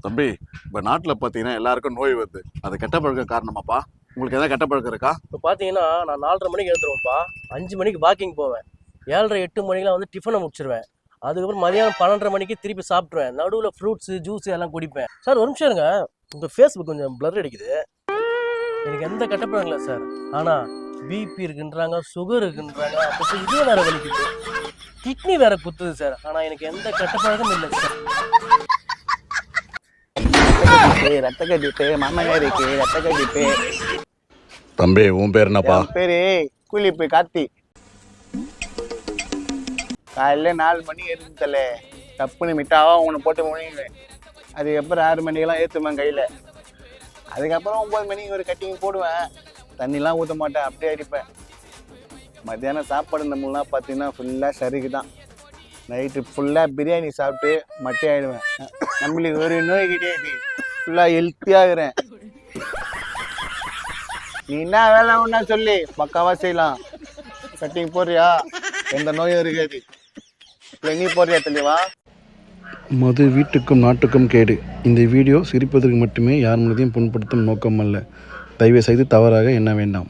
தம்பி, இப்போ நாட்டில் பார்த்தீங்கன்னா எல்லாருக்கும் நோய் வருது. அது கெட்ட பழக்கம் காரணமாப்பா? உங்களுக்கு எதாவது கெட்ட பழக்கம் இருக்கா? இப்போ பார்த்தீங்கன்னா நான் 4:30 மணிக்கு எழுந்துருவேன்ப்பா. 5 மணிக்கு வாக்கிங் போவேன். 7:30 8 மணிக்கெலாம் வந்து டிஃபனை முடிச்சிருவேன். அதுக்கப்புறம் மதியானம் 12:30 மணிக்கு திருப்பி சாப்பிட்ருவேன். நடுவில் ஃப்ரூட்ஸு ஜூஸ் எல்லாம் குடிப்பேன். சார் ஒரு நிமிஷம் இருங்க, உங்கள் ஃபேஸ்புக் கொஞ்சம் பிளர் அடிக்குது. எனக்கு எந்த கெட்ட பழக்கம் இல்லை சார். ஆனால் பிபி இருக்குன்றாங்க, சுகர் இருக்குன்றாங்க, அப்போ இது வேற வலிக்குது, கிட்னி வேற குத்துது சார். ஆனால் எனக்கு எந்த கெட்ட பழக்கமும் இல்லை சார். ரத்த கட்டிப்பு மாமனாருக்கு ரத்த கட்டிப்பு. தம்பி, உன் பேர் என்னப்பா? பேரு கூலிப்பு கார்த்தி. காலையில் 4 மணி எரிஞ்சல தப்புன்னு மிட்டாவா உன்னை போட்டு முழுங்குவேன். அதுக்கப்புறம் 6 மணிக்கெல்லாம் ஏற்றுவேன் கையில். அதுக்கப்புறம் 9 மணிக்கு ஒரு கட்டிங் போடுவேன். தண்ணிலாம் ஊற்ற மாட்டேன், அப்படியே அடிப்பேன். மத்தியானம் சாப்பாடு நம்மளாம் பார்த்தீங்கன்னா ஃபுல்லாக சருக்கு தான். நைட்டு ஃபுல்லாக பிரியாணி சாப்பிட்டு மட்டை ஆகிடுவேன். நம்மளுக்கு ஒரு நோய் கிடையாது, ஃபுல்லாக ஹெல்த்தியாக இருக்கிறேன். நீ என்ன வேலை ஒன்றா சொல்லி பக்காவாக செய்யலாம். கட்டிங் போடுறியா, எந்த நோயும் இருக்காது. இல்லை நீ போடுறியா தெளிவா? மது வீட்டுக்கும் நாட்டுக்கும் கேடு. இந்த வீடியோ சிரிப்பதற்கு மட்டுமே, யார் மனதையும் புண்படுத்தும் நோக்கம் அல்ல. தயவு செய்து தவறாக எண்ண வேண்டாம்.